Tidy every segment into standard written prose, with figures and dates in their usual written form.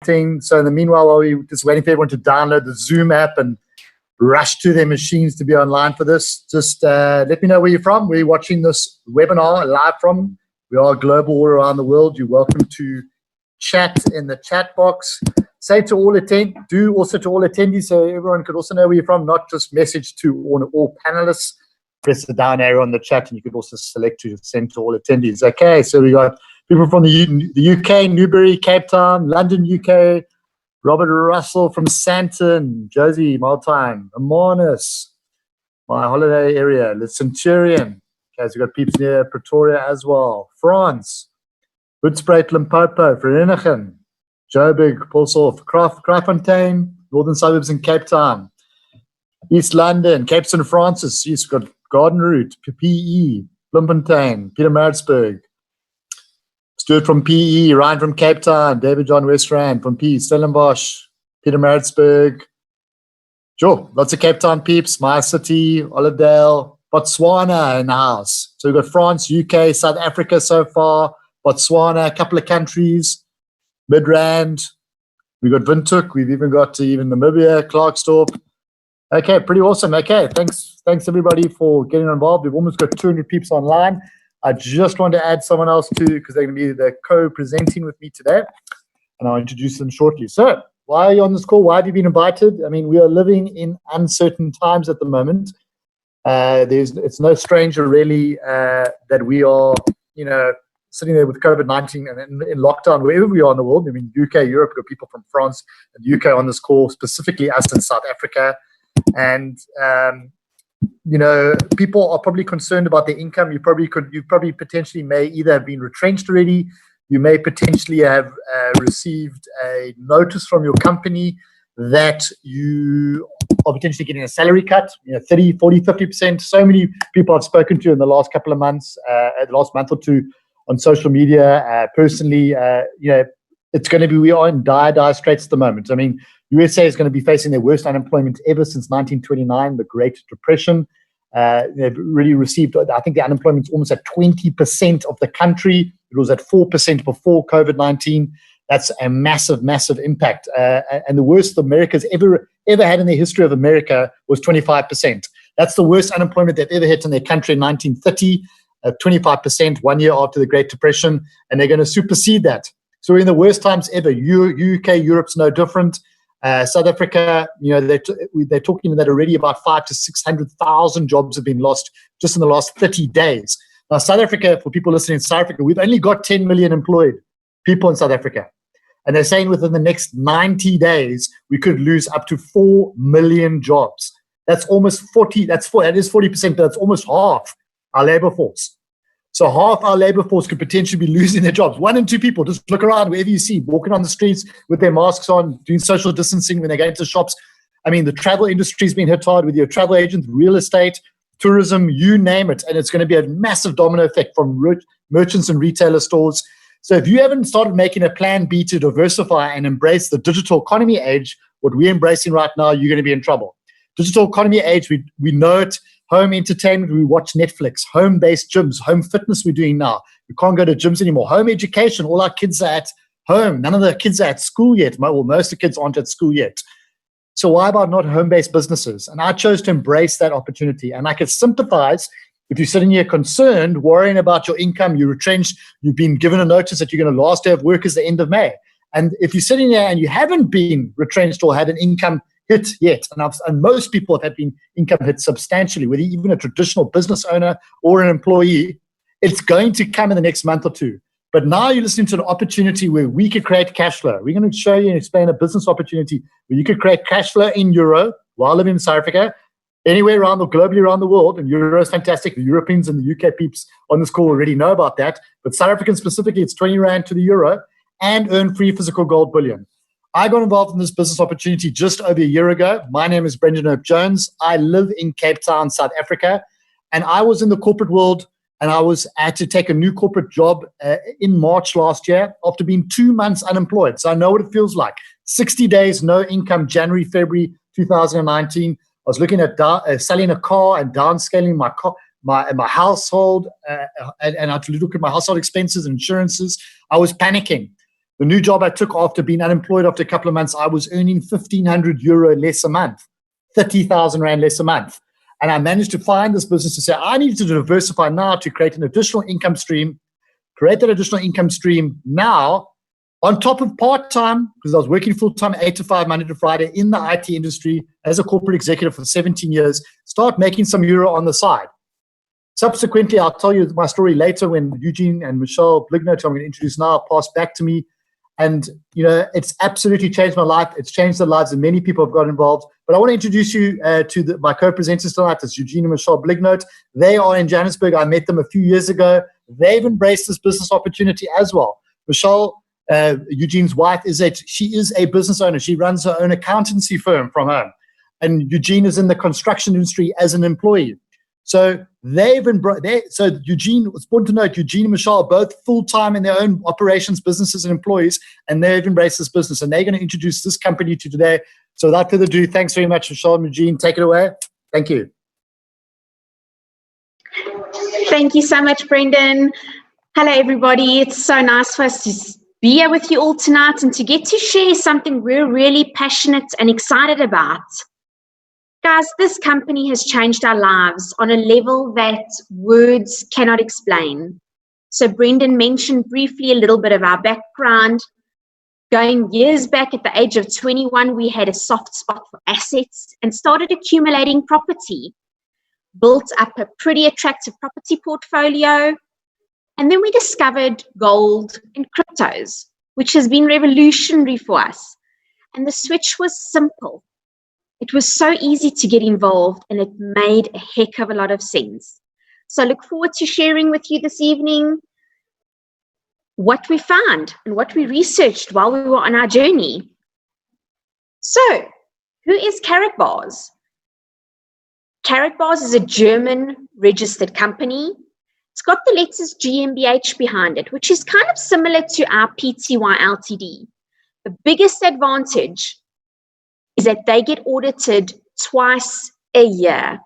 connecting. So in the meanwhile, while we're just waiting for everyone to download the Zoom app and rush to their machines to be online for this, just let me know where you're from, where you're watching this webinar live from. We are global all around the world. You're welcome to chat in the chat box. Say to all also to all attendees, so everyone could also know where you're from, not just message to all panelists. Press the down arrow on the chat, and you could also select to send to all attendees. Okay, so we got people from the UK, Newbury, Cape Town, London, UK, Robert Russell from Santon, Josie, Maltime, Amonis, my holiday area, the Centurion. Okay, so we've got peeps near Pretoria as well. France, Hoedspruit, Limpopo, Vereeniging, Joburg, Paulsdorp, Kraaifontein, Northern Suburbs in Cape Town, East London, Cape St. Francis. Yes, we've got Garden Route, PE, Bloemfontein, Pietermaritzburg, Stuart from PE, Ryan from Cape Town, David John Westrand from PE, Stellenbosch, Pietermaritzburg. Sure, lots of Cape Town peeps, my city, Olivedale, Botswana in the house. So we've got France, UK, South Africa so far, Botswana, a couple of countries, Midrand. We've got Windhoek. We've even got Namibia, Klerksdorp. Okay, pretty awesome. Okay, thanks everybody for getting involved. We've almost got 200 peeps online. I just want to add someone else too, because they're going to be the co-presenting with me today, and I'll introduce them shortly. So, why are you on this call? Why have you been invited? I mean, we are living in uncertain times at the moment. It's no stranger really that we are, sitting there with COVID-19 and in lockdown wherever we are in the world. I mean, UK, Europe, we've got people from France and UK on this call, specifically us in South Africa. And, people are probably concerned about their income. You probably potentially may either have been retrenched already. You may potentially have received a notice from your company that you are potentially getting a salary cut, 30, 40, 50%. So many people I've spoken to in the last couple of months, the last month or two on social media, personally, it's going to be, we are in dire straits at the moment. I mean, USA is going to be facing their worst unemployment ever since 1929, the Great Depression. They've really received, I think the unemployment is almost at 20% of the country. It was at 4% before COVID-19. That's a massive, massive impact. And the worst America's ever had in the history of America was 25%. That's the worst unemployment they've ever hit in their country in 1930, 25%, 1 year after the Great Depression, and they're going to supersede that. So we're in the worst times ever. UK, Europe's no different. South Africa, they're talking that already about 500,000 to 600,000 jobs have been lost just in the last 30 days. Now, South Africa, for people listening in South Africa, we've only got 10 million employed people in South Africa. And they're saying within the next 90 days, we could lose up to 4 million jobs. That's almost 40, that is 40%, but that's almost half our labor force. So half our labor force could potentially be losing their jobs. 1 in 2 people, just look around wherever you see, walking on the streets with their masks on, doing social distancing when they go into shops. I mean, the travel industry's been hit hard with your travel agents, real estate, tourism, you name it. And it's going to be a massive domino effect from merchants and retailer stores. So if you haven't started making a plan B to diversify and embrace the digital economy age, what we're embracing right now, you're going to be in trouble. Digital economy age, we know it. Home entertainment, we watch Netflix. Home-based gyms, home fitness we're doing now. We can't go to gyms anymore. Home education, all our kids are at home. None of the kids are at school yet. Most of the kids aren't at school yet. So why about not home-based businesses? And I chose to embrace that opportunity. And I could sympathize if you're sitting here concerned, worrying about your income, you're retrenched, you've been given a notice that you're going to last day of work is the end of May. And if you're sitting there and you haven't been retrenched or had an income hit yet, and most people have had been income hit substantially, whether you're even a traditional business owner or an employee, it's going to come in the next month or two. But now you're listening to an opportunity where we could create cash flow. We're going to show you and explain a business opportunity where you could create cash flow in euro while living in South Africa, anywhere around globally around the world. And euro is fantastic. The Europeans and the UK peeps on this call already know about that. But South African specifically, it's 20 Rand to the euro and earn free physical gold bullion. I got involved in this business opportunity just over a year ago. My name is Brendan Hope Jones. I live in Cape Town, South Africa. And I was in the corporate world, and I had to take a new corporate job in March last year after being 2 months unemployed. So I know what it feels like. 60 days, no income, January, February 2019. I was looking at selling a car and downscaling my household, and I had to look at my household expenses and insurances. I was panicking. The new job I took after being unemployed after a couple of months, I was earning 1,500 euro less a month, 30,000 Rand less a month. And I managed to find this business to say, I need to diversify now to create an additional income stream, create that additional income stream now on top of part-time, because I was working full-time, 8 to 5, Monday to Friday in the IT industry as a corporate executive for 17 years, start making some euro on the side. Subsequently, I'll tell you my story later when Eugene and Michelle Blignot, who I'm going to introduce now, passed back to me. And, it's absolutely changed my life. It's changed the lives of many people who have got involved. But I want to introduce you to my co-presenters tonight. It's Eugene and Michelle Blignot. They are in Johannesburg. I met them a few years ago. They've embraced this business opportunity as well. Michelle, Eugene's wife, she is a business owner. She runs her own accountancy firm from home. And Eugene is in the construction industry as an employee. So so Eugene, it's important to note, Eugene and Michelle are both full-time in their own operations, businesses, and employees, and they've embraced this business, and they're going to introduce this company to today. So without further ado, thanks very much, Michelle and Eugene. Take it away. Thank you. Thank you so much, Brendan. Hello, everybody. It's so nice for us to be here with you all tonight and to get to share something we're really passionate and excited about. Guys, this company has changed our lives on a level that words cannot explain. So Brendan mentioned briefly a little bit of our background. Going years back at the age of 21, we had a soft spot for assets and started accumulating property, built up a pretty attractive property portfolio, and then we discovered gold and cryptos, which has been revolutionary for us. And the switch was simple. It was so easy to get involved, and it made a heck of a lot of sense. So I look forward to sharing with you this evening what we found and what we researched while we were on our journey. So, who is KaratBars? KaratBars is a German registered company. It's got the letters GmbH behind it, which is kind of similar to our PTY Ltd. The biggest advantage is that they get audited twice a year,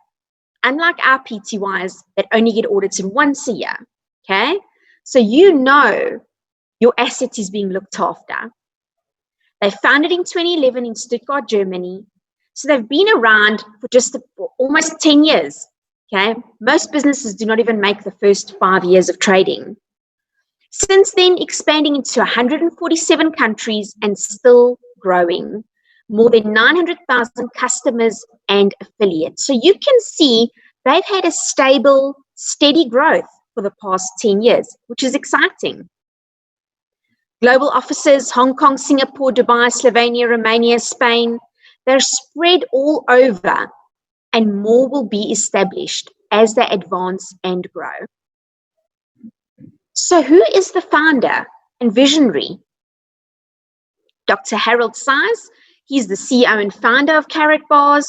unlike our PTYs that only get audited once a year, okay? So your asset is being looked after. They founded in 2011 in Stuttgart, Germany. So they've been around for almost 10 years, okay? Most businesses do not even make the first 5 years of trading. Since then, expanding into 147 countries and still growing. More than 900,000 customers and affiliates. So you can see they've had a stable, steady growth for the past 10 years, which is exciting. Global offices, Hong Kong, Singapore, Dubai, Slovenia, Romania, Spain, they're spread all over, and more will be established as they advance and grow. So who is the founder and visionary? Dr. Harold Size. He's the CEO and founder of KaratBars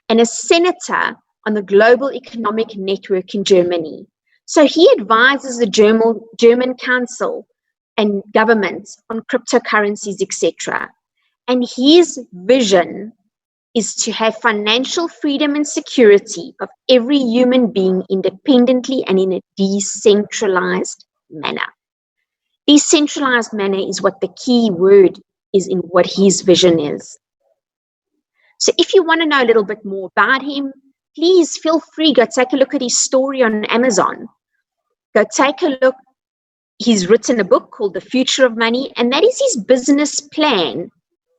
and a senator on the Global Economic Network in Germany. So he advises the German Council and government on cryptocurrencies, etc. And his vision is to have financial freedom and security of every human being independently and in a decentralized manner. Decentralized manner is what the key word is in what his vision is. So if you want to know a little bit more about him, please feel free, go take a look at his story on Amazon. Go take a look. He's written a book called The Future of Money, and that is his business plan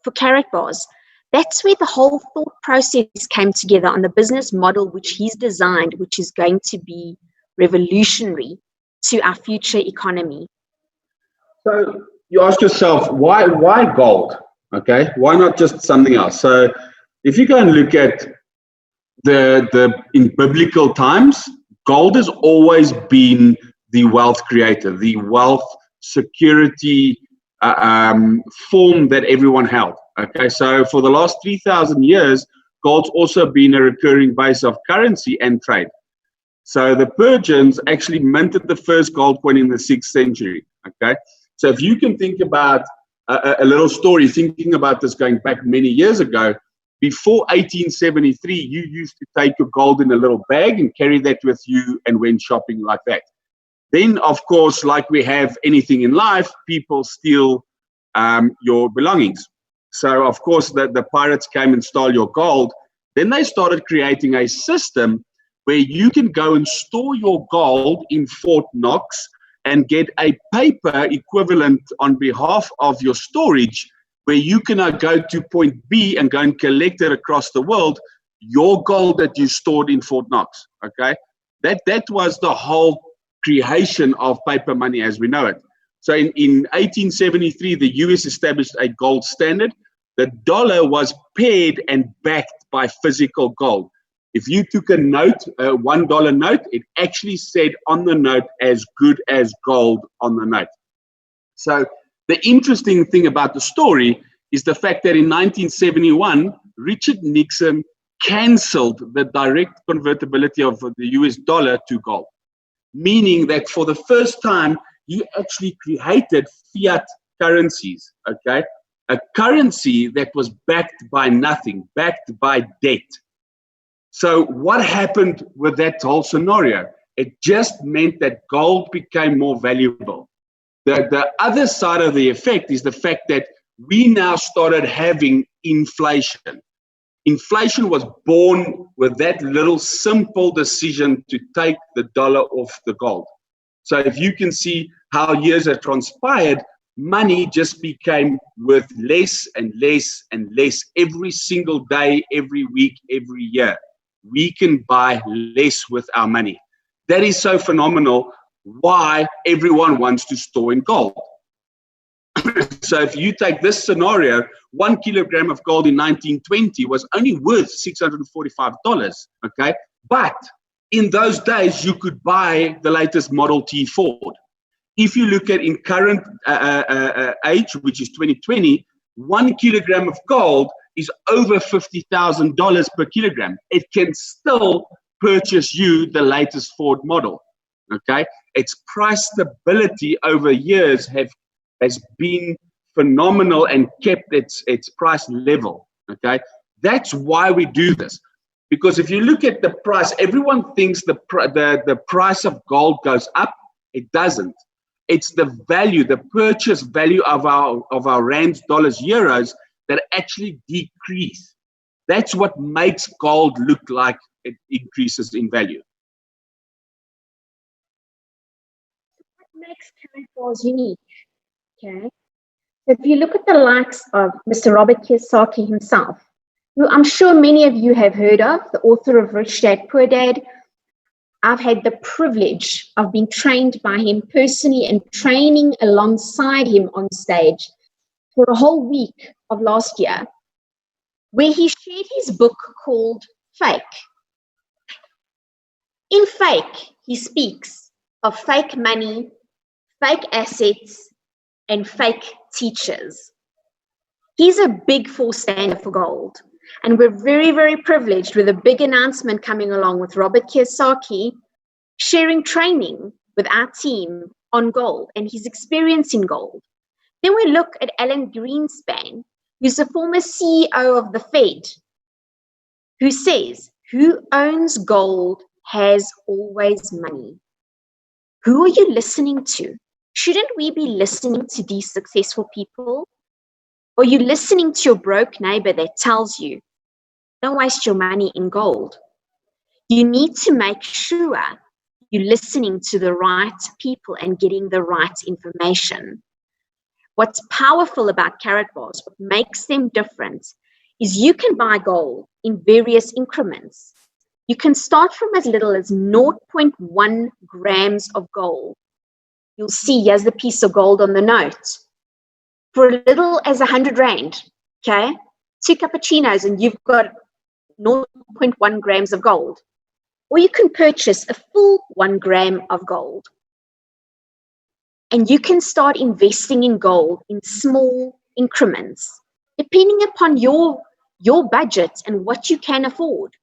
for KaratBars. That's where the whole thought process came together on the business model which he's designed, which is going to be revolutionary to our future economy. So you ask yourself, why gold? Okay, why not just something else? So if you go and look at in biblical times, gold has always been the wealth creator, the wealth security form that everyone held. Okay, so for the last 3,000 years, gold's also been a recurring base of currency and trade. So the Persians actually minted the first gold coin in the 6th century. Okay, so if you can think about a little story, thinking about this going back many years ago, before 1873, you used to take your gold in a little bag and carry that with you and went shopping like that. Then, of course, like we have anything in life, people steal your belongings. So of course the pirates came and stole your gold. Then they started creating a system where you can go and store your gold in Fort Knox and get a paper equivalent on behalf of your storage, where you can now go to point B and go and collect it across the world, your gold that you stored in Fort Knox. Okay, that was the whole creation of paper money as we know it. So in 1873, the US established a gold standard. The dollar was paired and backed by physical gold. If you took a note, a $1 note, it actually said on the note as good as gold on the note. So the interesting thing about the story is the fact that in 1971, Richard Nixon canceled the direct convertibility of the US dollar to gold, meaning that for the first time, he actually created fiat currencies, okay? A currency that was backed by nothing, backed by debt. So what happened with that whole scenario? It just meant that gold became more valuable. The other side of the effect is the fact that we now started having inflation. Inflation was born with that little simple decision to take the dollar off the gold. So if you can see how years have transpired, money just became worth less and less and less every single day, every week, every year. We can buy less with our money. That is so phenomenal. Why everyone wants to store in gold. So if you take this scenario, 1 kilogram of gold in 1920 was only worth $645, okay? But in those days, you could buy the latest Model T Ford. If you look at in current age, which is 2020, 1 kilogram of gold is over $50,000 per kilogram. It can still purchase you the latest Ford model, okay? Its price stability over years has been phenomenal and kept its price level, okay? That's why we do this. Because if you look at the price, everyone thinks the price of gold goes up. It doesn't. It's the value, the purchase value of our rands, dollars, euros that actually decrease. That's what makes gold look like it increases in value. What makes KaratBars unique? Okay. If you look at the likes of Mr. Robert Kiyosaki himself, who I'm sure many of you have heard of, the author of Rich Dad, Poor Dad. I've had the privilege of being trained by him personally and training alongside him on stage for a whole week of last year, where he shared his book called Fake. In Fake, he speaks of fake money, fake assets, and fake teachers. He's a big force stander for gold. And we're very, very privileged with a big announcement coming along with Robert Kiyosaki sharing training with our team on gold and his experience in gold. Then we look at Alan Greenspan, who's the former CEO of the Fed, who says, who owns gold has always money. Who are you listening to? Shouldn't we be listening to these successful people? Or are you listening to your broke neighbor that tells you, don't waste your money in gold? You need to make sure you're listening to the right people and getting the right information. What's powerful about KaratBars, what makes them different, is you can buy gold in various increments. You can start from as little as 0.1 grams of gold. You'll see here's the piece of gold on the note. For as little as 100 Rand, okay? 2 cappuccinos and you've got 0.1 grams of gold. Or you can purchase a full 1 gram of gold. And you can start investing in gold in small increments, depending upon your budget and what you can afford.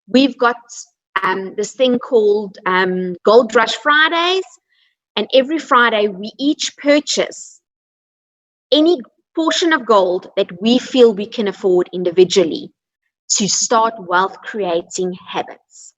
We've got this thing called Gold Rush Fridays, and every Friday we each purchase any portion of gold that we feel we can afford individually to start wealth creating habits.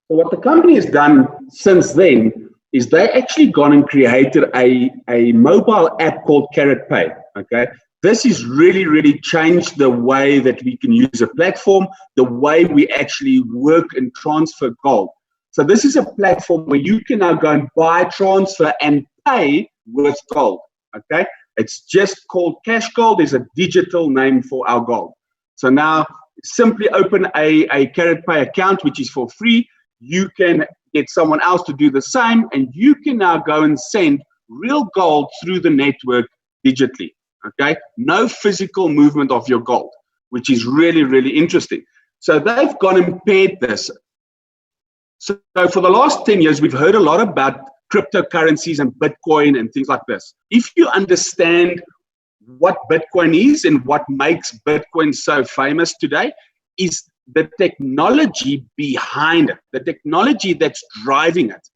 So what the company has done since then is they actually gone and created a mobile app called KaratPay. Okay, this is really, really changed the way that we can use a platform, the way we actually work and transfer gold. So this is a platform where you can now go and buy, transfer, and pay with gold. Okay, it's just called Cash Gold. Is a digital name for our gold. So now simply open a KaratPay account, which is for free. You can get someone else to do the same, and you can now go and send real gold through the network digitally. Okay, no physical movement of your gold, which is really, really interesting. So they've gone and paired this. So for the last 10 years, we've heard a lot about cryptocurrencies and Bitcoin and things like this. If you understand what Bitcoin is and what makes Bitcoin so famous today, is the technology behind it, the technology that's driving it.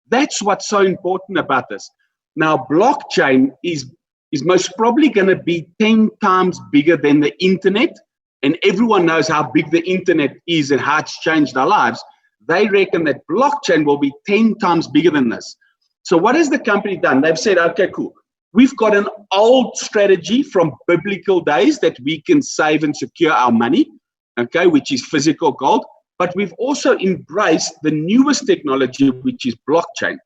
That's what's so important about this. Now, blockchain is most probably going to be 10 times bigger than the internet, and everyone knows how big the internet is and how it's changed our lives. They reckon that blockchain will be 10 times bigger than this. So what has the company done? They've said, okay, cool. We've got an old strategy from biblical days that we can save and secure our money, okay, which is physical gold. But we've also embraced the newest technology, which is blockchain.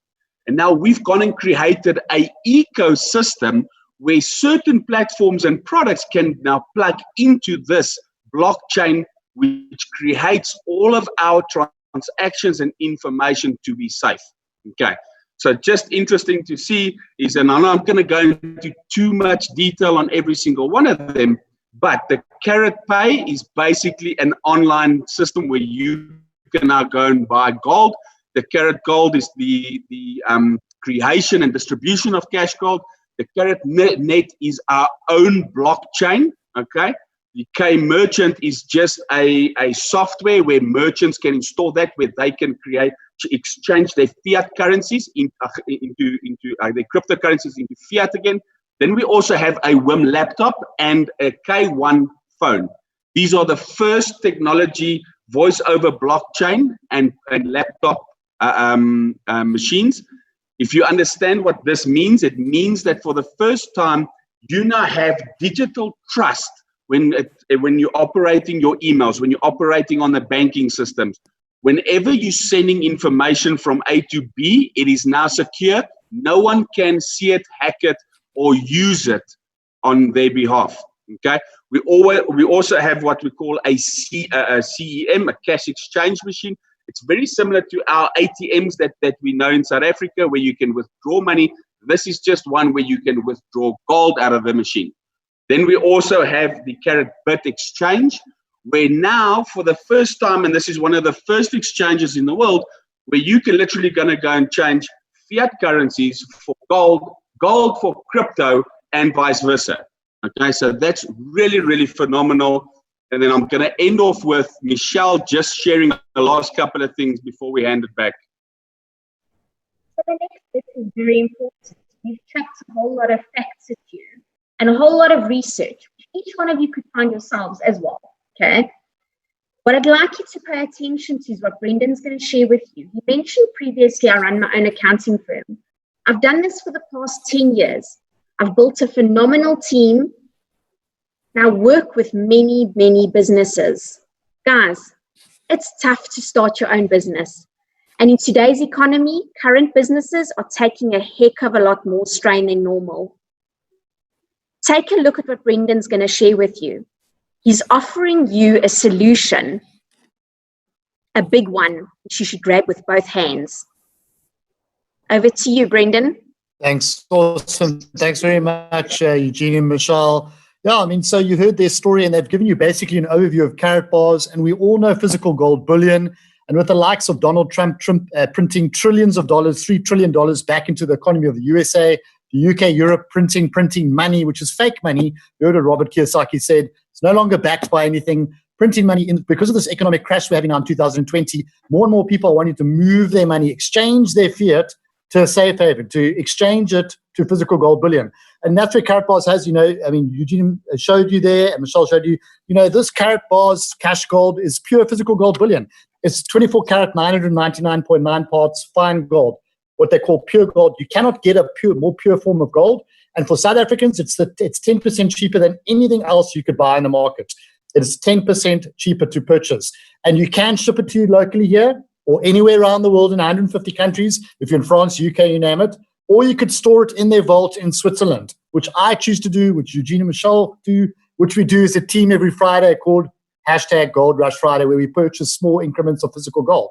And now we've gone and created an ecosystem where certain platforms and products can now plug into this blockchain, which creates all of our transactions and information to be safe. Okay, so just interesting to see is, and I know I'm going to go into too much detail on every single one of them, but the KaratPay is basically an online system where you can now go and buy gold. The Karat Gold is the creation and distribution of cash gold. The KaratNet is our own blockchain, okay? The K Merchant is just a software where merchants can install that, where they can exchange their fiat currencies into their cryptocurrencies into fiat again. Then we also have a WIM laptop and a K1 phone. These are the first technology voice over blockchain and laptop machines. If you understand what this means, it means that for the first time, you now have digital trust when you're operating your emails, when you're operating on the banking systems. Whenever you're sending information from A to B, it is now secure. No one can see it, hack it, or use it on their behalf. Okay. We also have what we call a CEM, a cash exchange machine. It's very similar to our ATMs that we know in South Africa, where you can withdraw money. This is just one where you can withdraw gold out of the machine. Then we also have the KaratBit exchange, where now for the first time, and this is one of the first exchanges in the world, where you can literally go and change fiat currencies for gold, gold for crypto, and vice versa. Okay, so that's really, really phenomenal. And then I'm going to end off with Michelle just sharing the last couple of things before we hand it back. So the next bit is very important. We've chucked a whole lot of facts at you and a whole lot of research, which each one of you could find yourselves as well. Okay. What I'd like you to pay attention to is what Brendan's going to share with you. He mentioned previously I run my own accounting firm. I've done this for the past 10 years. I've built a phenomenal team. Now work with many, many businesses. Guys, it's tough to start your own business. And in today's economy, current businesses are taking a heck of a lot more strain than normal. Take a look at what Brendan's going to share with you. He's offering you a solution, a big one, which you should grab with both hands. Over to you, Brendan. Thanks. Awesome. Thanks very much, Eugene and Michelle. Yeah, I mean, so you heard their story, and they've given you basically an overview of KaratBars, and we all know physical gold bullion. And with the likes of Donald Trump printing trillions of dollars, $3 trillion back into the economy of the USA, the UK, Europe, printing money, which is fake money. You heard what Robert Kiyosaki said. It's no longer backed by anything. Printing money, because of this economic crash we're having now in 2020, more and more people are wanting to move their money, exchange their fiat to a safe haven, to exchange it to physical gold bullion. And that's where KaratBars has, I mean, Eugene showed you there, and Michelle showed you, this KaratBars cash gold is pure physical gold bullion. It's 24 karat, 999.9 parts fine gold, what they call pure gold. You cannot get a more pure form of gold. And for South Africans, it's 10% cheaper than anything else you could buy in the market. It is 10% cheaper to purchase. And you can ship it to you locally here or anywhere around the world in 150 countries. If you're in France, UK, you name it. Or you could store it in their vault in Switzerland, which I choose to do, which Eugene and Michelle do, which we do as a team every Friday called #GoldRushFriday, where we purchase small increments of physical gold.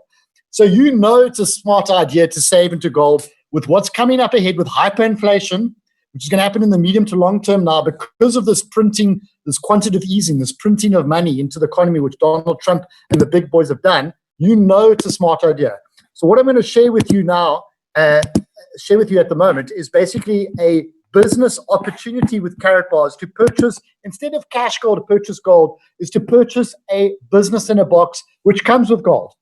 So you know it's a smart idea to save into gold with what's coming up ahead with hyperinflation, which is going to happen in the medium to long term now because of this printing, this quantitative easing, this printing of money into the economy, which Donald Trump and the big boys have done. You know it's a smart idea. So what I'm going to share with you now, share with you at the moment, is basically a business opportunity with KaratBars to purchase, instead of cash gold, to purchase gold, is to purchase a business in a box which comes with gold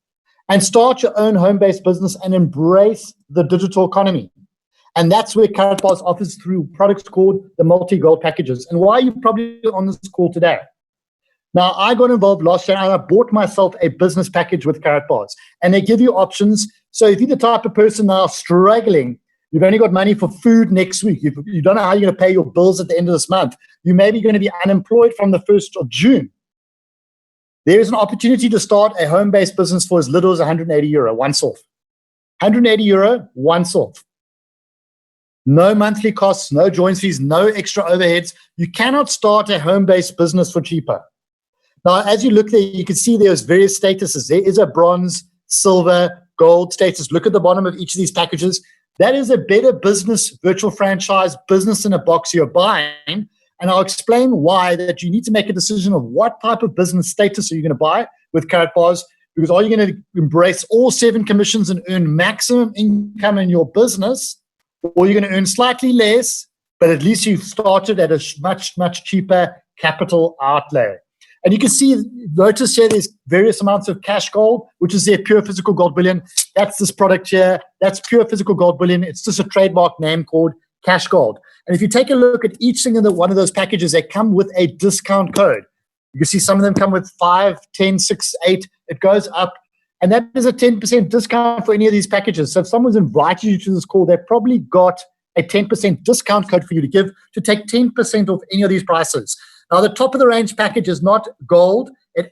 and start your own home-based business and embrace the digital economy. And that's where KaratBars offers through products called the multi-gold packages. And why are you probably on this call today? Now, I got involved last year and I bought myself a business package with KaratBars. And they give you options. So if you're the type of person now struggling, you've only got money for food next week, you don't know how you're going to pay your bills at the end of this month, you may be going to be unemployed from the 1st of June. There is an opportunity to start a home-based business for as little as €180 once off. €180 once off. No monthly costs, no joint fees, no extra overheads. You cannot start a home-based business for cheaper. Now, as you look there, you can see there's various statuses. There is a bronze, silver, gold status. Look at the bottom of each of these packages. That is a better business virtual franchise, business in a box you're buying. And I'll explain why that you need to make a decision of what type of business status are you going to buy with KaratBars, because are you going to embrace all 7 commissions and earn maximum income in your business, or you're going to earn slightly less, but at least you've started at a much, much cheaper capital outlay. And you can see, notice here, there's various amounts of cash gold, which is their pure physical gold bullion. That's this product here. That's pure physical gold bullion. It's just a trademark name called cash gold. And if you take a look at each single one of those packages, they come with a discount code. You can see some of them come with 5, 10, 6, 8. It goes up. And that is a 10% discount for any of these packages. So if someone's invited you to this call, they've probably got a 10% discount code for you to give to take 10% off any of these prices. Now, the top of the range package is not gold. It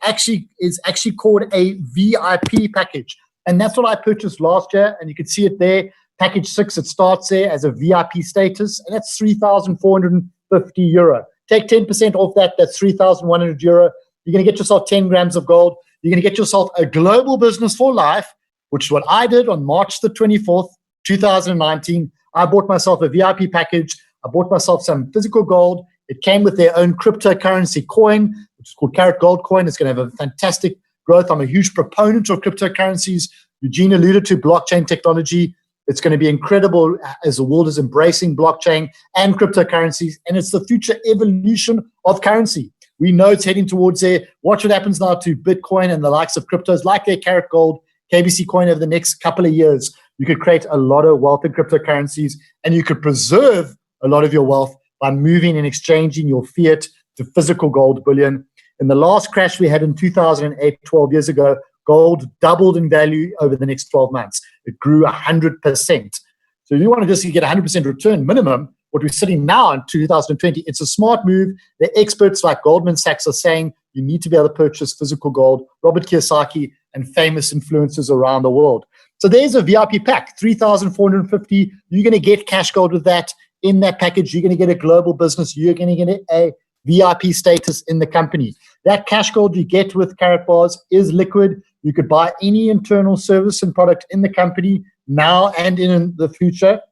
is actually called a VIP package. And that's what I purchased last year. And you can see it there. Package 6, it starts there as a VIP status. And that's €3,450. Take 10% off that. That's €3,100. You're going to get yourself 10 grams of gold. You're going to get yourself a global business for life, which is what I did on March the 24th, 2019. I bought myself a VIP package. I bought myself some physical gold. It came with their own cryptocurrency coin, which is called Karat Gold Coin. It's going to have a fantastic growth. I'm a huge proponent of cryptocurrencies. Eugene alluded to blockchain technology. It's going to be incredible as the world is embracing blockchain and cryptocurrencies, and it's the future evolution of currency. We know it's heading towards there. Watch what happens now to Bitcoin and the likes of cryptos like their Karat Gold, KBC coin over the next couple of years. You could create a lot of wealth in cryptocurrencies, and you could preserve a lot of your wealth by moving and exchanging your fiat to physical gold bullion. In the last crash we had in 2008, 12 years ago, gold doubled in value over the next 12 months. It grew 100%. So if you want to just get 100% return minimum, what we're sitting now in 2020, it's a smart move. The experts like Goldman Sachs are saying you need to be able to purchase physical gold. Robert Kiyosaki and famous influencers around the world. So there's a VIP pack, $3,450. You're going to get cash gold with that. In that package, you're going to get a global business. You're going to get a VIP status in the company. That cash gold you get with KaratBars is liquid. You could buy any internal service and product in the company now and in the future.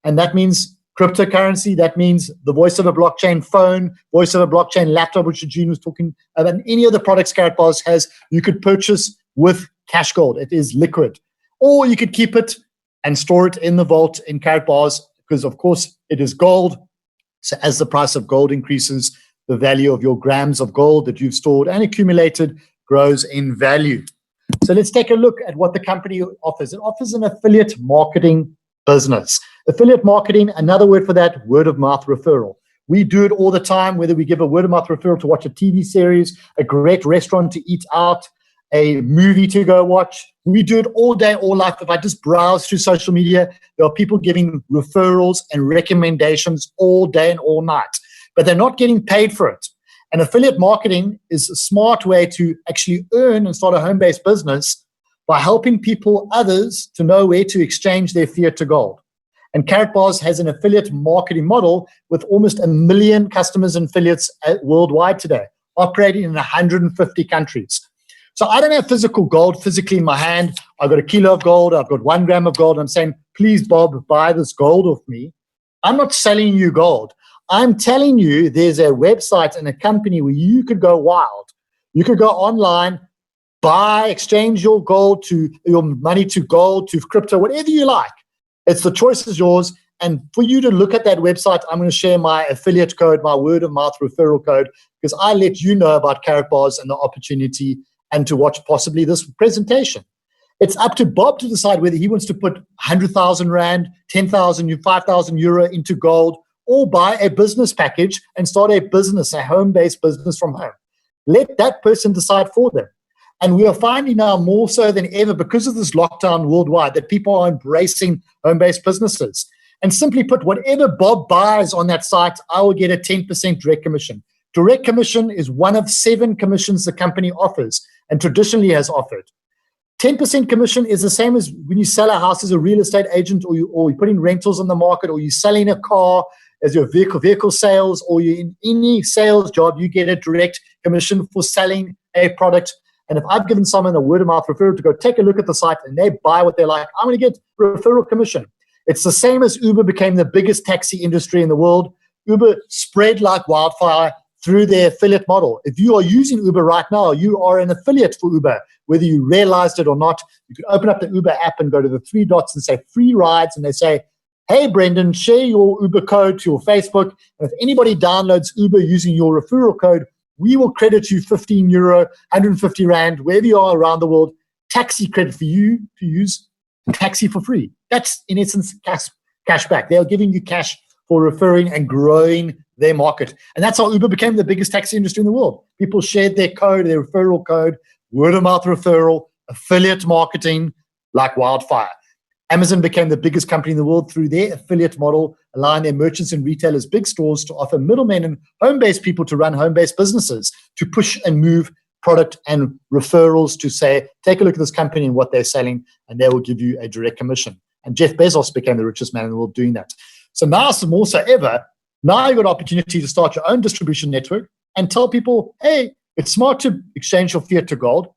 And that means cryptocurrency. That means the voice of a blockchain phone, voice of a blockchain laptop, which Eugene was talking about. And any of the products KaratBars has, you could purchase with cash gold. It is liquid. Or you could keep it and store it in the vault in KaratBars, because, of course, it is gold. So as the price of gold increases, the value of your grams of gold that you've stored and accumulated grows in value. So let's take a look at what the company offers. It offers an affiliate marketing business. Affiliate marketing, another word for that, word of mouth referral. We do it all the time, whether we give a word of mouth referral to watch a TV series, a great restaurant to eat out, a movie to go watch, We do it all day, all life. If I just browse through social media, there are people giving referrals and recommendations all day and all night, but they're not getting paid for it. And affiliate marketing is a smart way to actually earn and start a home-based business by helping people, others, to know where to exchange their fiat to gold. And KaratBars has an affiliate marketing model with almost 1 million customers and affiliates worldwide today, operating in 150 countries. So I don't have physical gold physically in my hand. I've got a kilo of gold. I've got 1 gram of gold. I'm saying, please, Bob, buy this gold off me. I'm not selling you gold. I'm telling you there's a website and a company where you could go wild. You could go online, buy, exchange your money to gold, to crypto, whatever you like. It's the choice is yours. And for you to look at that website, I'm going to share my affiliate code, my word of mouth referral code, because I let you know about KaratBars and the opportunity and to watch possibly this presentation. It's up to Bob to decide whether he wants to put 100,000 Rand, 10,000, 5,000 euro into gold, or buy a business package and start a business, a home-based business from home. Let that person decide for them. And we are finding now more so than ever, because of this lockdown worldwide, that people are embracing home-based businesses. And simply put, whatever Bob buys on that site, I will get a 10% direct commission. Direct commission is one of 7 commissions the company offers and traditionally has offered. 10% commission is the same as when you sell a house as a real estate agent, or you're putting rentals on the market, or you're selling a car as your vehicle sales, or you're in any sales job, you get a direct commission for selling a product. And if I've given someone a word of mouth referral to go take a look at the site and they buy what they like, I'm going to get referral commission. It's the same as Uber became the biggest taxi industry in the world. Uber spread like wildfire through their affiliate model. If you are using Uber right now, you are an affiliate for Uber, whether you realized it or not. You can open up the Uber app and go to the 3 dots and say free rides, and they say, hey, Brendan, share your Uber code to your Facebook. And if anybody downloads Uber using your referral code, we will credit you 15 euro, 150 Rand, wherever you are around the world, taxi credit for you to use taxi for free. That's, in essence, cash back. They're giving you cash for referring and growing their market. And that's how Uber became the biggest taxi industry in the world. People shared their code, their referral code, word of mouth referral, affiliate marketing like wildfire. Amazon became the biggest company in the world through their affiliate model, allowing their merchants and retailers, big stores, to offer middlemen and home-based people to run home-based businesses, to push and move product and referrals to say, take a look at this company and what they're selling, and they will give you a direct commission. And Jeff Bezos became the richest man in the world doing that. So now, more so ever, now you've got an opportunity to start your own distribution network and tell people, hey, it's smart to exchange your fiat to gold.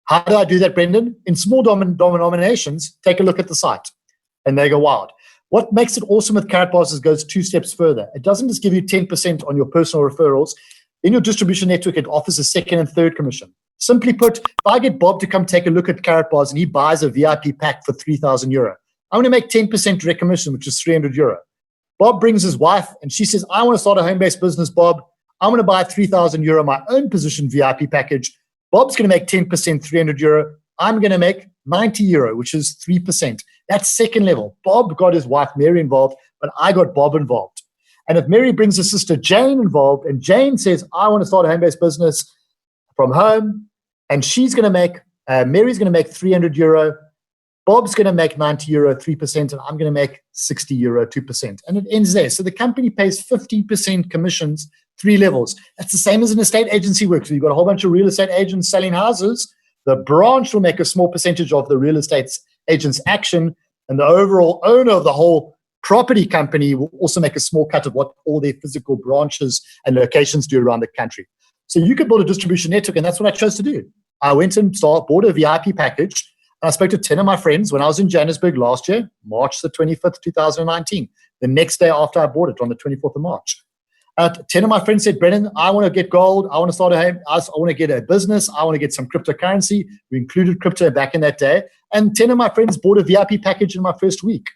How do I do that, Brendan? In small denominations, take a look at the site. And they go wild. What makes it awesome with KaratBars is it goes 2 steps further. It doesn't just give you 10% on your personal referrals. In your distribution network, it offers a 2nd and 3rd commission. Simply put, if I get Bob to come take a look at KaratBars and he buys a VIP pack for 3,000 euro, I'm going to make 10% direct commission, which is 300 euro. Bob brings his wife and she says, I want to start a home-based business, Bob. I'm going to buy 3,000 euro, my own position VIP package. Bob's going to make 10%, 300 euro. I'm going to make 90 euro, which is 3%. That's 2nd level. Bob got his wife, Mary, involved, but I got Bob involved. And if Mary brings her sister, Jane, involved, and Jane says, I want to start a home-based business from home, and she's going to make, Mary's going to make 300 euro, Bob's going to make 90 euro, 3%, and I'm going to make 60 euro, 2%. And it ends there. So the company pays 50% commissions, 3 levels. That's the same as an estate agency works. So you've got a whole bunch of real estate agents selling houses. The branch will make a small percentage of the real estate agent's action, and the overall owner of the whole property company will also make a small cut of what all their physical branches and locations do around the country. So you could build a distribution network, and that's what I chose to do. I went and bought a VIP package. I spoke to 10 of my friends when I was in Johannesburg last year, March the 25th, 2019. The next day after I bought it, on the 24th of March. 10 of my friends said, Brennan, I want to get gold. I want to start a home. I want to get a business. I want to get some cryptocurrency. We included crypto back in that day. And 10 of my friends bought a VIP package in my first week.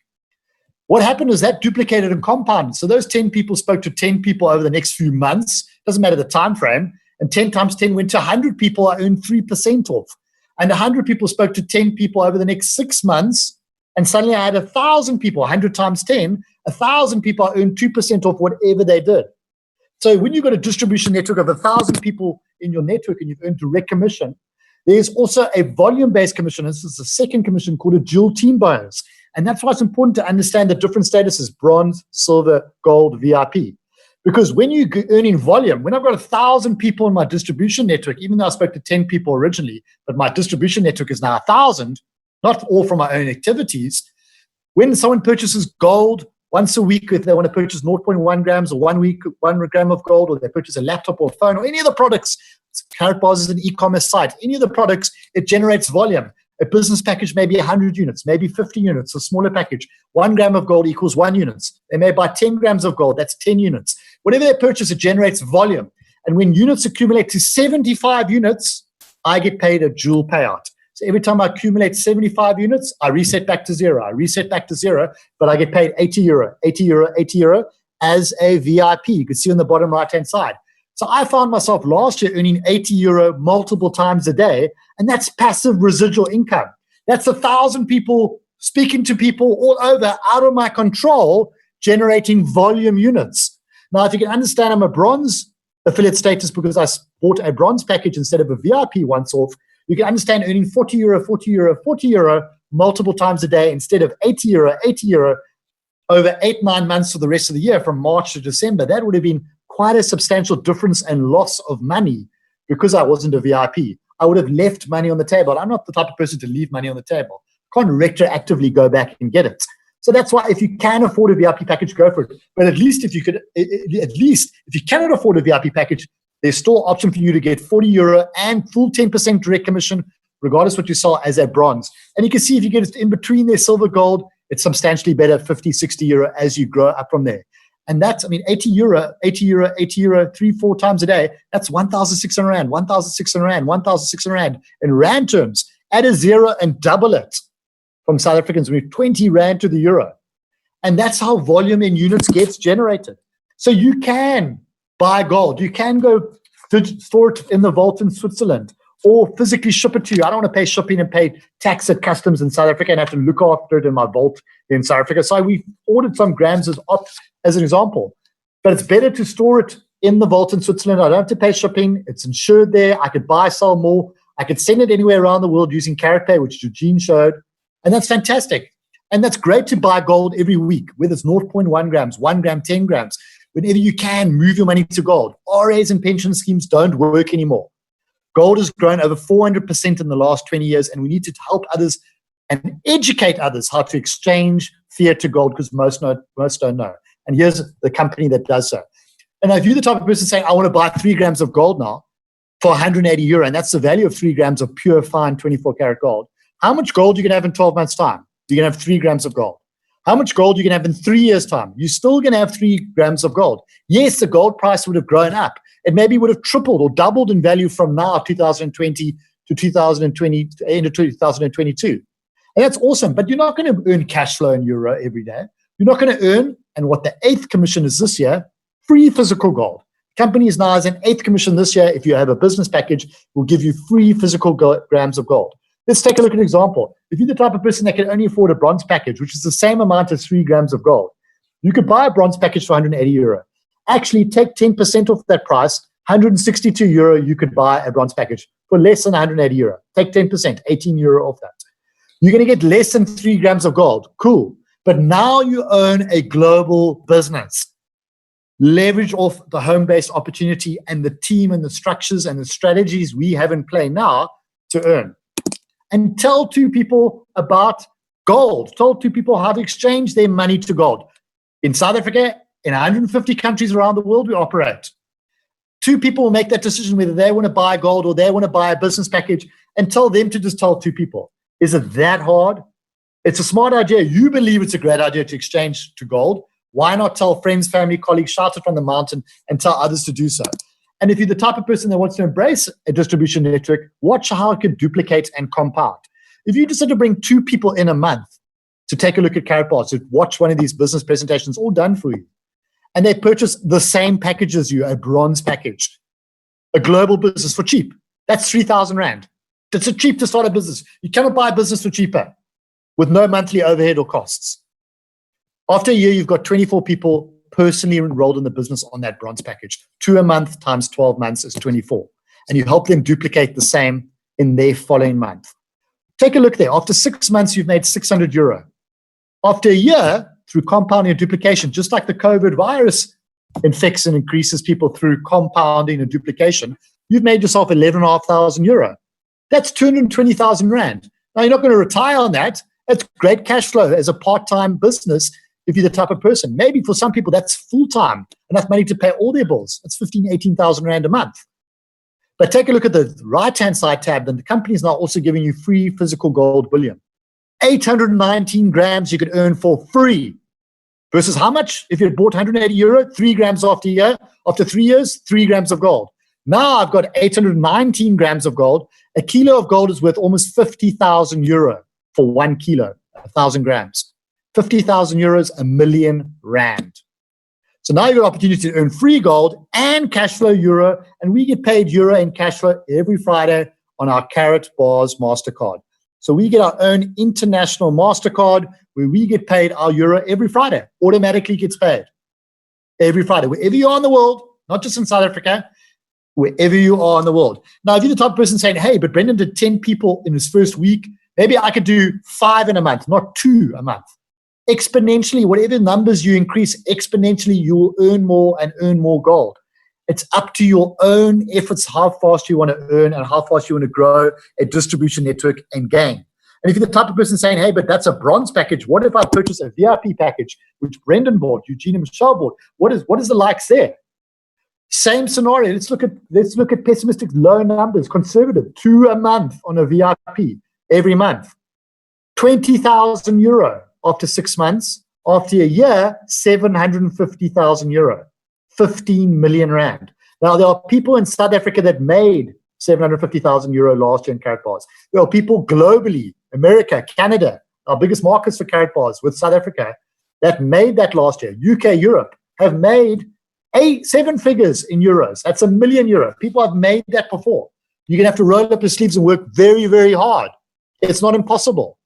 What happened is that duplicated and compounded. So those 10 people spoke to 10 people over the next few months. Doesn't matter the time frame. And 10 times 10 went to 100 people. I earned 3% off. And 100 people spoke to 10 people over the next 6 months. And suddenly I had 1,000 people, 100 times 10, 1,000 people, I earned 2% off whatever they did. So when you've got a distribution network of 1,000 people in your network and you've earned direct commission, There's also a volume-based commission. This is the second commission called a dual team bonus. And that's why it's important to understand the different statuses: bronze, silver, gold, VIP. Because when you earn in volume, when I've got 1,000 people in my distribution network, even though I spoke to 10 people originally, but my distribution network is now 1,000, not all from my own activities. When someone purchases gold once a week, if they want to purchase 0.1 grams or 1 gram of gold, or they purchase a laptop or a phone or any of the products, KaratBars is an e-commerce site. Any of the products, it generates volume. A business package may be 100 units, maybe 50 units, a smaller package. 1 gram of gold equals 1 unit. They may buy 10 grams of gold, that's 10 units. Whatever they purchase, it generates volume. And when units accumulate to 75 units, I get paid a dual payout. So every time I accumulate 75 units, I reset back to zero. I reset back to zero, but I get paid 80 euro, 80 euro, 80 euro as a VIP. You can see on the bottom right-hand side. So I found myself last year earning 80 euro multiple times a day, and that's passive residual income. That's 1,000 people speaking to people all over, out of my control, generating volume units. Now, if you can understand, I'm a bronze affiliate status because I bought a bronze package instead of a VIP once off. You can understand earning 40 euro, 40 euro, 40 euro multiple times a day instead of 80 euro, 80 euro over 8-9 months for the rest of the year from March to December. That would have been quite a substantial difference and loss of money because I wasn't a VIP. I would have left money on the table. I'm not the type of person to leave money on the table. I can't retroactively go back and get it. So that's why if you can afford a VIP package, go for it. But at least if you cannot afford a VIP package, there's still option for you to get 40 euro and full 10% direct commission, regardless what you sell as a bronze. And you can see if you get it in between their silver, gold, it's substantially better, 50, 60 euro as you grow up from there. And that's, 80 euro, 80 euro, 80 euro, 3-4 times a day. That's 1,600 rand, 1,600 rand, 1,600 rand in rand terms. Add a zero and double it from South Africans. We 20 rand to the euro. And that's how volume in units gets generated. So you can buy gold. You can go store it in the vault in Switzerland or physically ship it to you. I don't want to pay shipping and pay tax at customs in South Africa and have to look after it in my vault in South Africa. So we ordered some grams as an example. But it's better to store it in the vault in Switzerland. I don't have to pay shipping. It's insured there. I could buy, sell more. I could send it anywhere around the world using KaratPay, which Eugene showed. And that's fantastic. And that's great to buy gold every week, whether it's 0.1 grams, 1 gram, 10 grams. Whenever you can, move your money to gold. RAs and pension schemes don't work anymore. Gold has grown over 400% in the last 20 years, and we need to help others and educate others how to exchange fiat to gold because most don't know. And here's the company that does so. And if you're the type of person saying, I want to buy 3 grams of gold now for 180 euro, and that's the value of 3 grams of pure, fine, 24-karat gold, how much gold are you going to have in 12 months' time? You're going to have 3 grams of gold. How much gold are you going to have in 3 years' time? You're still going to have 3 grams of gold. Yes, the gold price would have grown up. It maybe would have tripled or doubled in value from now, 2020 to 2020, end of 2022. And that's awesome. But you're not going to earn cash flow in euro every day. You're not going to earn, and what the 8th commission is this year, free physical gold. Companies now has an 8th commission this year. If you have a business package, will give you free physical grams of gold. Let's take a look at an example. If you're the type of person that can only afford a bronze package, which is the same amount as 3 grams of gold, you could buy a bronze package for 180 euro. Actually, take 10% off that price, 162 euro, you could buy a bronze package for less than 180 euro. Take 10%, 18 euro off that. You're going to get less than 3 grams of gold. Cool. But now you own a global business. Leverage off the home-based opportunity and the team and the structures and the strategies we have in play now to earn. And tell 2 people about gold. Tell 2 people how to exchange their money to gold. In South Africa, in 150 countries around the world, we operate. 2 people will make that decision whether they want to buy gold or they want to buy a business package, and tell them to just tell 2 people. Is it that hard? It's a smart idea. You believe it's a great idea to exchange to gold. Why not tell friends, family, colleagues, shout it from the mountain, and tell others to do so? And if you're the type of person that wants to embrace a distribution network, watch how it can duplicate and compound. If you decide to bring 2 people in a month to take a look at KaratBars, to watch one of these business presentations all done for you, and they purchase the same package as you, a bronze package, a global business for cheap, that's 3,000 rand. It's a cheap to start a business. You cannot buy a business for cheaper with no monthly overhead or costs. After a year, you've got 24 people personally enrolled in the business on that bronze package. 2 a month times 12 months is 24. And you help them duplicate the same in their following month. Take a look there. After 6 months, you've made 600 euro. After a year, through compounding and duplication, just like the COVID virus infects and increases people through compounding and duplication, you've made yourself 11,500 euro. That's 220,000 rand. Now, you're not going to retire on that. That's great cash flow as a part-time business if you're the type of person. Maybe for some people, that's full-time, enough money to pay all their bills. That's 15,000, 18,000 rand a month. But take a look at the right-hand side tab, and the company is now also giving you free physical gold bullion. 819 grams you could earn for free. Versus how much? If you had bought 180 euro, 3 grams after a year, after 3 years, 3 grams of gold. Now I've got 819 grams of gold. A kilo of gold is worth almost 50,000 euro for 1 kilo, 1,000 grams. 50,000 euros, $1,000,000 rand. So now you've got an opportunity to earn free gold and cash flow euro, and we get paid euro in cash flow every Friday on our KaratBars MasterCard. So we get our own international MasterCard where we get paid our euro every Friday, automatically gets paid every Friday, wherever you are in the world, not just in South Africa, wherever you are in the world. Now, if you're the type of person saying, hey, but Brendan did 10 people in his first week, maybe I could do 5 in a month, not 2 a month. Exponentially, whatever numbers you increase, exponentially, you will earn more and earn more gold. It's up to your own efforts how fast you want to earn and how fast you want to grow a distribution network and gain. And if you're the type of person saying, hey, but that's a bronze package, what if I purchase a VIP package, which Brendan bought, Eugene and Michelle bought? What is the likes there? Same scenario. Let's look at pessimistic low numbers, conservative, 2 a month on a VIP every month. 20,000 euro after 6 months. After a year, 750,000 euro. 15 million rand. Now, there are people in South Africa that made 750,000 euro last year in KaratBars. There are people globally, America, Canada, our biggest markets for KaratBars with South Africa, that made that last year. UK, Europe have made 7 figures in euros. That's €1 million. People have made that before. You're going to have to roll up your sleeves and work very, very hard. It's not impossible.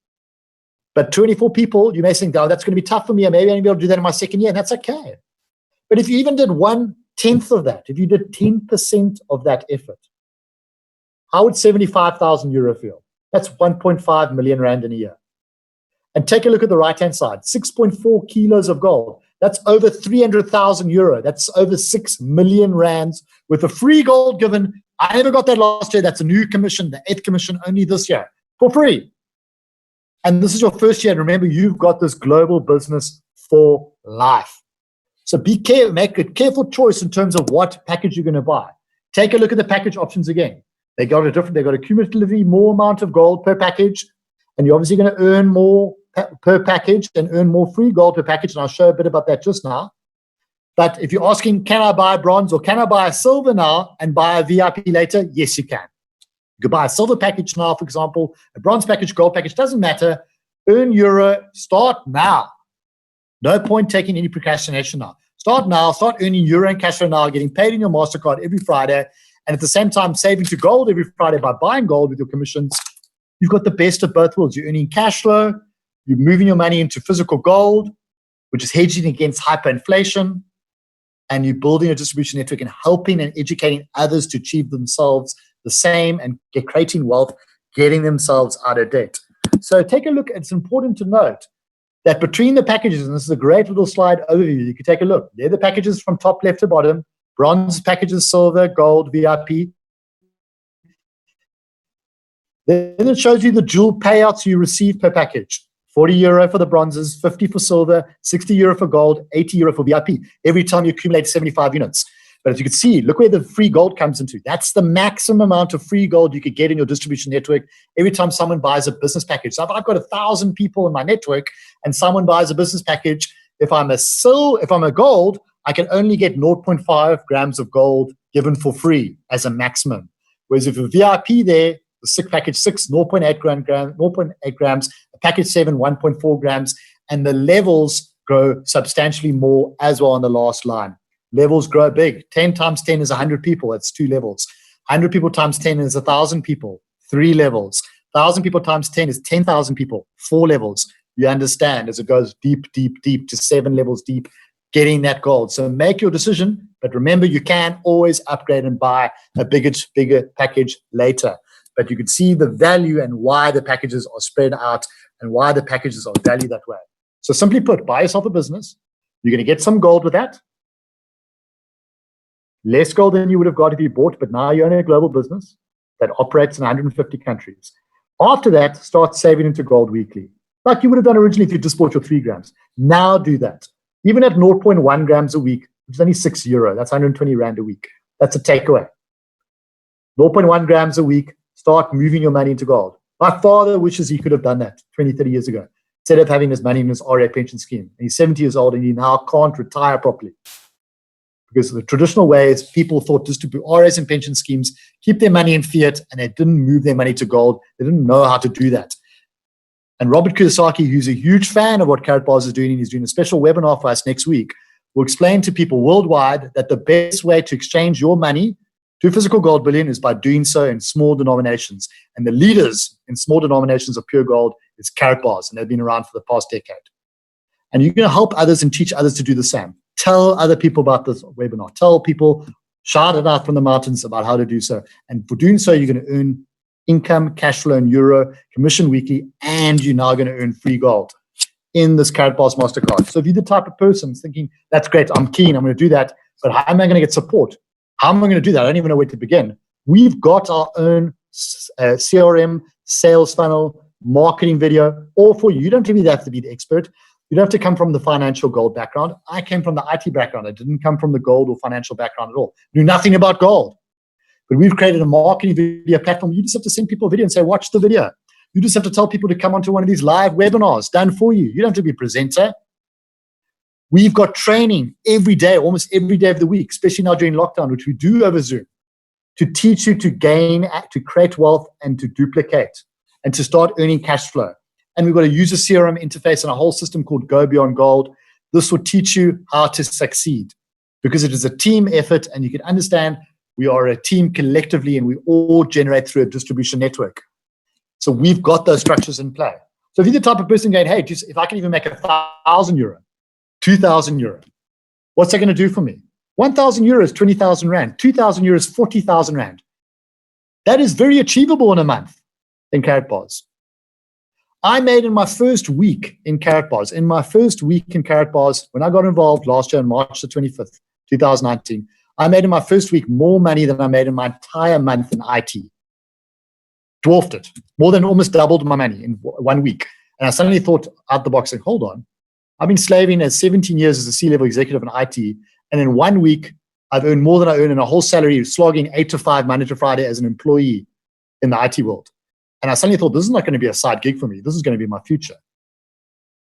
But 24 people, you may think, oh, that's going to be tough for me. Maybe I'm going to be able to do that in my second year, and that's okay. But if you even did 1/10 of that, if you did 10% of that effort, how would 75,000 euro feel? That's 1.5 million rand in a year. And take a look at the right-hand side, 6.4 kilos of gold. That's over 300,000 euro. That's over 6 million rands with a free gold given. I never got that last year. That's a new commission, the 8th commission, only this year, for free. And this is your first year. And remember, you've got this global business for life. So be careful, make a careful choice in terms of what package you're going to buy. Take a look at the package options again. They got a cumulatively more amount of gold per package, and you're obviously going to earn more per package and earn more free gold per package. And I'll show a bit about that just now. But if you're asking, can I buy a bronze or can I buy a silver now and buy a VIP later? Yes, you can. You could buy a silver package now, for example, a bronze package, gold package, doesn't matter. Earn euro, start now. No point taking any procrastination now. Start now, start earning euro and cash flow now, getting paid in your MasterCard every Friday, and at the same time saving to gold every Friday by buying gold with your commissions. You've got the best of both worlds. You're earning cash flow, you're moving your money into physical gold, which is hedging against hyperinflation, and you're building a distribution network and helping and educating others to achieve themselves the same and creating wealth, getting themselves out of debt. So take a look. It's important to note that between the packages, and this is a great little slide overview, you can take a look. They're the packages from top left to bottom, bronze packages, silver, gold, VIP. Then it shows you the dual payouts you receive per package. 40 euro for the bronzes, 50 for silver, 60 euro for gold, 80 euro for VIP, every time you accumulate 75 units. But as you can see, look where the free gold comes into. That's the maximum amount of free gold you could get in your distribution network every time someone buys a business package. So if I've got 1,000 people in my network and someone buys a business package, if I'm a gold, I can only get 0.5 grams of gold given for free as a maximum. Whereas if you're VIP there, the package 6, 0.8 grams, a package 7, 1.4 grams, and the levels grow substantially more as well on the last line. Levels grow big. 10 times 10 is 100 people. That's 2 levels. 100 people times 10 is 1,000 people. 3 levels. 1,000 people times 10 is 10,000 people. 4 levels. You understand as it goes deep, deep, deep to 7 levels deep, getting that gold. So make your decision, but remember you can always upgrade and buy a bigger package later. but you could see the value and why the packages are spread out and why the packages are valued that way. So simply put, buy yourself a business. You're going to get some gold with that. Less gold than you would have got if you bought, but now you own a global business that operates in 150 countries. After that, start saving into gold weekly, like you would have done originally if you just bought your 3 grams. Now do that. Even at 0.1 grams a week, which is only €6, that's 120 Rand a week. That's a takeaway. 0.1 grams a week, start moving your money into gold. My father wishes he could have done that 20, 30 years ago, instead of having his money in his RA pension scheme. And he's 70 years old and he now can't retire properly. Because the traditional way is people thought just to put RAs and pension schemes, keep their money in fiat, and they didn't move their money to gold. They didn't know how to do that. And Robert Kiyosaki, who's a huge fan of what KaratBars is doing, and he's doing a special webinar for us next week, will explain to people worldwide that the best way to exchange your money to physical gold bullion is by doing so in small denominations. And the leaders in small denominations of pure gold is KaratBars, and they've been around for the past decade. And you're going to help others and teach others to do the same. Tell other people about this webinar. Tell people, shout it out from the mountains about how to do so. And for doing so, you're going to earn income, cash flow in euro, commission weekly, and you're now going to earn free gold in this KaratBars MasterCard. So if you're the type of person thinking, that's great, I'm keen, I'm going to do that, but how am I going to get support? How am I going to do that? I don't even know where to begin. We've got our own CRM, sales funnel, marketing video, all for you. You don't even have to be the expert. You don't have to come from the financial gold background. I came from the IT background. I didn't come from the gold or financial background at all. Knew nothing about gold. But we've created a marketing video platform. You just have to send people a video and say, watch the video. You just have to tell people to come onto one of these live webinars done for you. You don't have to be a presenter. We've got training every day, almost every day of the week, especially now during lockdown, which we do over Zoom, to teach you to gain, to create wealth and to duplicate and to start earning cash flow. And we've got a user CRM interface and a whole system called Go Beyond Gold. This will teach you how to succeed because it is a team effort, and you can understand we are a team collectively and we all generate through a distribution network. So we've got those structures in play. So if you're the type of person going, hey, if I can even make €1,000, €2,000, what's that going to do for me? €1,000 is 20,000 Rand. 2,000 euros, 40,000 Rand. That is very achievable in a month in KaratBars. I made in my first week in KaratBars, when I got involved last year on March the 25th, 2019, I made in my first week more money than I made in my entire month in IT. Dwarfed it. More than almost doubled my money in 1 week. And I suddenly thought out the box, like, hold on. I've been slaving as 17 years as a C-level executive in IT, and in 1 week, I've earned more than I earn in a whole salary, slogging 8 to 5 Monday to Friday as an employee in the IT world. And I suddenly thought, this is not going to be a side gig for me. This is going to be my future.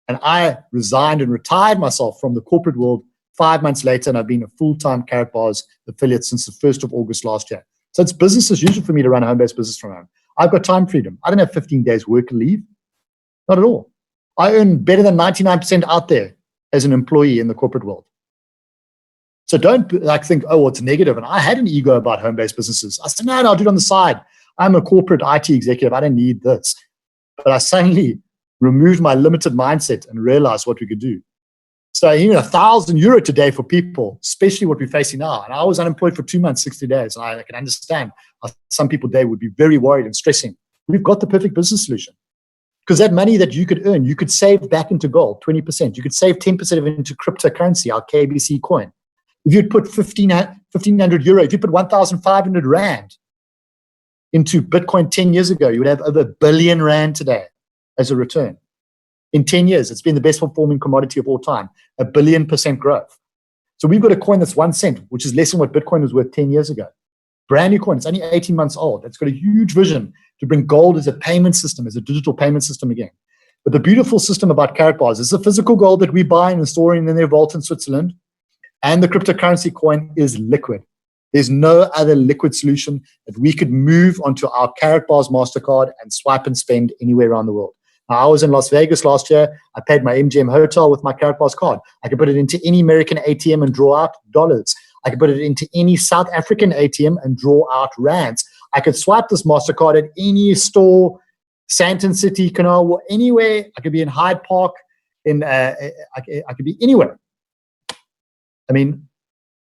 And I resigned and retired myself from the corporate world 5 months later, and I've been a full-time KaratBars affiliate since the 1st of August last year. So it's business as usual for me to run a home-based business from home. I've got time freedom. I don't have 15 days work leave. Not at all. I earn better than 99% out there as an employee in the corporate world. So don't think, oh, well, it's negative. And I had an ego about home-based businesses. I said, no, I'll do it on the side. I'm a corporate IT executive. I don't need this. But I suddenly removed my limited mindset and realized what we could do. So even €1,000 today for people, especially what we're facing now. And I was unemployed for 2 months, 60 days. And I can understand how some people today would be very worried and stressing. We've got the perfect business solution. Because that money that you could earn, you could save back into gold, 20%. You could save 10% of it into cryptocurrency, our KBC coin. If you'd put €1,500, if you put 1,500 Rand into Bitcoin 10 years ago, you would have over R1 billion today as a return. In 10 years, it's been the best performing commodity of all time, 1 billion% growth. So we've got a coin that's 1 cent, which is less than what Bitcoin was worth 10 years ago. Brand new coin. It's only 18 months old. It's got a huge vision to bring gold as a payment system, as a digital payment system again. But the beautiful system about KaratBars is the physical gold that we buy and store in their vault in Switzerland, and the cryptocurrency coin is liquid. There's no other liquid solution that we could move onto our KaratBars MasterCard and swipe and spend anywhere around the world. Now, I was in Las Vegas last year. I paid my MGM hotel with my KaratBars card. I could put it into any American ATM and draw out dollars. I could put it into any South African ATM and draw out rands. I could swipe this MasterCard at any store, Sandton City, Canal, anywhere. I could be in Hyde Park. I could be anywhere. I mean,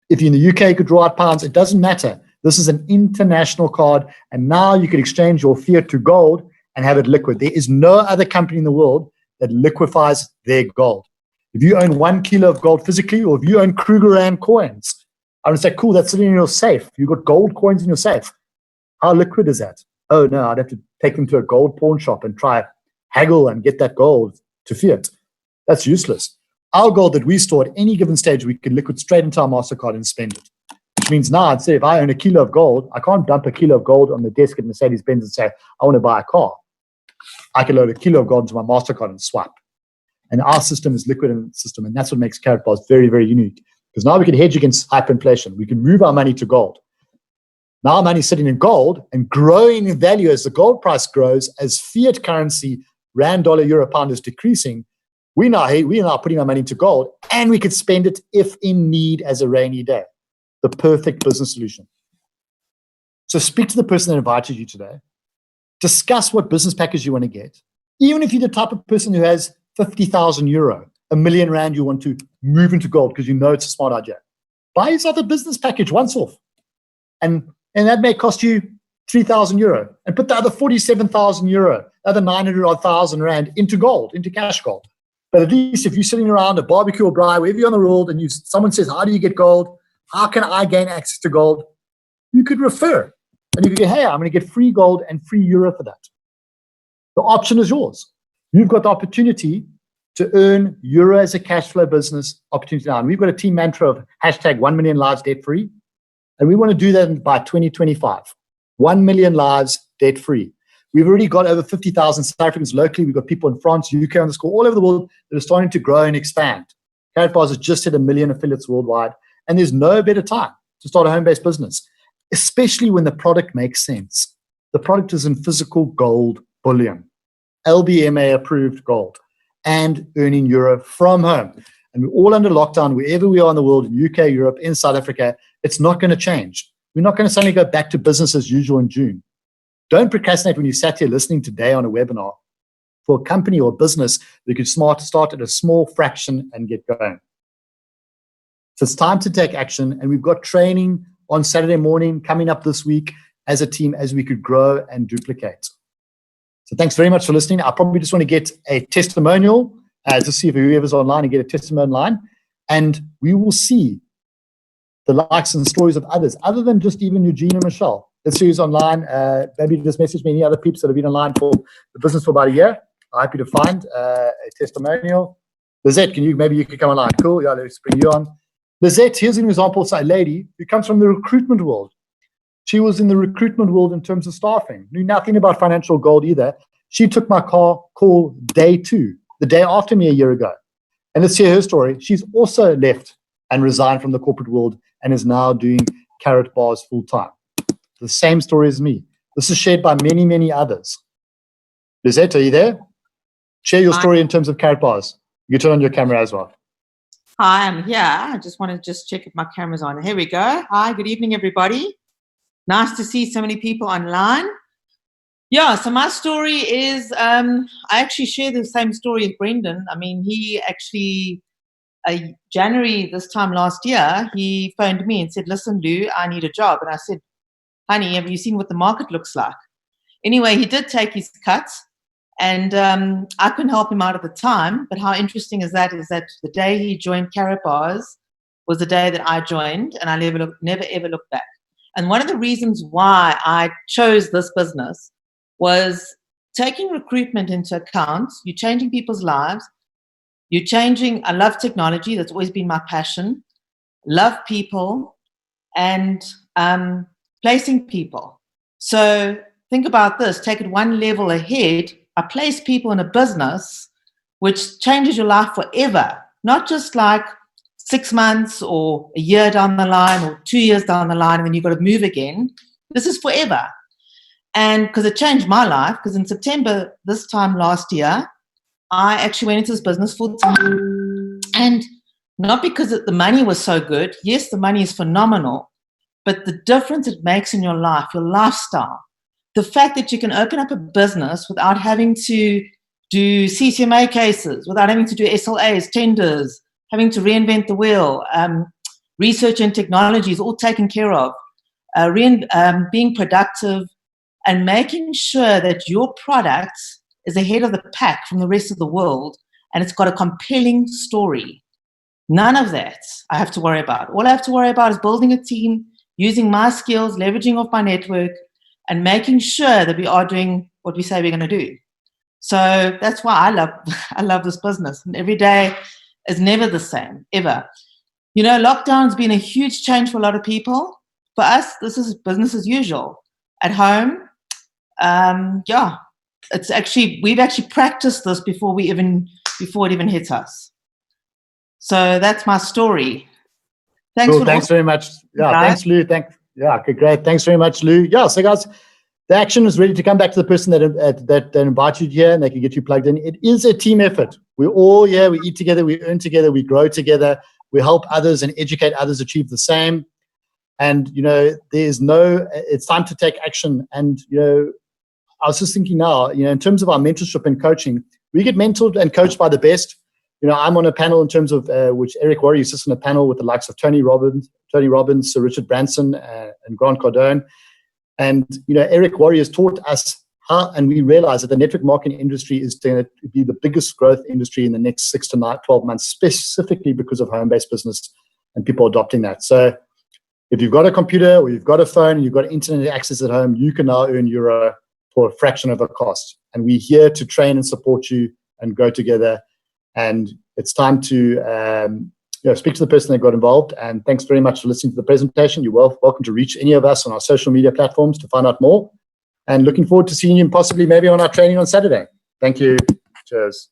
if you're in the UK, you could draw out pounds. It doesn't matter. This is an international card, and now you can exchange your fiat to gold and have it liquid. There is no other company in the world that liquefies their gold. If you own 1 kilo of gold physically, or if you own Krugerrand coins, I would say, cool, that's sitting in your safe. You've got gold coins in your safe. How liquid is that? Oh, no, I'd have to take them to a gold pawn shop and try haggle and get that gold to fiat. That's useless. Our gold that we store at any given stage, we can liquid straight into our MasterCard and spend it. Which means now I'd say if I own a kilo of gold, I can't dump a kilo of gold on the desk at Mercedes-Benz and say, I want to buy a car. I can load a kilo of gold into my MasterCard and swipe. And our system is liquid in the system, and that's what makes KaratBars very, very unique. Because now we can hedge against hyperinflation. We can move our money to gold. Now our money is sitting in gold and growing in value as the gold price grows, as fiat currency, rand, dollar, euro, pound is decreasing. We are now putting our money into gold, and we could spend it if in need as a rainy day. The perfect business solution. So speak to the person that invited you today. Discuss what business package you want to get. Even if you're the type of person who has 50,000 euro, R1 million you want to move into gold because you know it's a smart idea. Buy yourself a business package once off. And that may cost you 3,000 euro. And put the other 47,000 euro, other 900,000 rand into gold, into cash gold. But at least if you're sitting around a barbecue or braai, wherever you're on the world, and someone says, how do you get gold? How can I gain access to gold? You could refer. And you could go, hey, I'm going to get free gold and free euro for that. The option is yours. You've got the opportunity to earn euro as a cash flow business opportunity now. And we've got a team mantra of hashtag 1 million lives debt free. And we want to do that by 2025. 1 million lives debt free. We've already got over 50,000 South Africans locally. We've got people in France, UK, on the score, all over the world that are starting to grow and expand. KaratBars has just hit 1 million affiliates worldwide. And there's no better time to start a home-based business, especially when the product makes sense. The product is in physical gold bullion, LBMA approved gold, and earning euro from home. And we're all under lockdown wherever we are in the world, in UK, Europe, in South Africa. It's not going to change. We're not going to suddenly go back to business as usual in June. Don't procrastinate when you sat here listening today on a webinar for a company or a business that could start at a small fraction and get going. So it's time to take action, and we've got training on Saturday morning coming up this week as a team as we could grow and duplicate. So thanks very much for listening. I probably just want to get a testimonial to see if whoever's online and get a testimonial line, and we will see the likes and stories of others, other than just even Eugene and Michelle. Let's see who's online. Maybe just message me any other peeps that have been online for the business for about a year. I'm happy to find a testimonial. Lizette, maybe you could come online. Cool, yeah, let's bring you on. Lizette, here's an example of a lady who comes from the recruitment world. She was in the recruitment world in terms of staffing, knew nothing about financial gold either. She took my call day 2, the day after me a year ago. And let's hear her story. She's also left and resigned from the corporate world and is now doing KaratBars full time. The same story as me. This is shared by many, many others. Lizette, are you there? Share your story in terms of KaratBars. You turn on your camera as well. Hi, I'm here. I just want to check if my camera's on. Here we go. Hi, good evening, everybody. Nice to see so many people online. Yeah, so my story is, I actually share the same story as Brendan. I mean, he actually, January this time last year, he phoned me and said, listen, Lou, I need a job. And I said, honey, have you seen what the market looks like? Anyway, he did take his cut. And I couldn't help him out at the time, but how interesting is that the day he joined KaratBars was the day that I joined, and I never ever looked back. And one of the reasons why I chose this business was taking recruitment into account. You're changing people's lives. I love technology. That's always been my passion. Love people and placing people. So think about this. Take it one level ahead. I place people in a business which changes your life forever, not just like 6 months or a year down the line or 2 years down the line and then you've got to move again. This is forever. And because it changed my life, because in September this time last year, I actually went into this business full time. And not because the money was so good. Yes, the money is phenomenal, but the difference it makes in your life, your lifestyle, the fact that you can open up a business without having to do CCMA cases, without having to do SLAs, tenders, having to reinvent the wheel, research and technology is all taken care of. being productive, and making sure that your product is ahead of the pack from the rest of the world, and it's got a compelling story. None of that I have to worry about. All I have to worry about is building a team, using my skills, leveraging off my network, and making sure that we are doing what we say we're going to do. So that's why I love this business. And every day is never the same, ever. You know, lockdown's been a huge change for a lot of people. For us, this is business as usual. At home, we've actually practiced this before it even hits us. So that's my story. Thanks. Cool, thanks very much. Yeah, thanks, Lou. Okay, great. Thanks very much, Lou. Yeah, so guys, the action is ready to come back to the person that invited you here, and they can get you plugged in. It is a team effort. We're all here. We eat together. We earn together. We grow together. We help others and educate others achieve the same. And, you know, it's time to take action. And, you know, I was just thinking now, you know, in terms of our mentorship and coaching, we get mentored and coached by the best. You know, I'm on a panel in terms of which Eric Warrior sits on a panel with the likes of Tony Robbins, Sir Richard Branson, and Grant Cardone. And, you know, Eric Warrior has taught us how, and we realize that the network marketing industry is going to be the biggest growth industry in the next 6 to 12 months, specifically because of home-based business and people adopting that. So if you've got a computer or you've got a phone and you've got internet access at home, you can now earn euro for a fraction of the cost. And we're here to train and support you and grow together. And it's time to speak to the person that got involved. And thanks very much for listening to the presentation. You're welcome to reach any of us on our social media platforms to find out more. And looking forward to seeing you possibly maybe on our training on Saturday. Thank you. Cheers.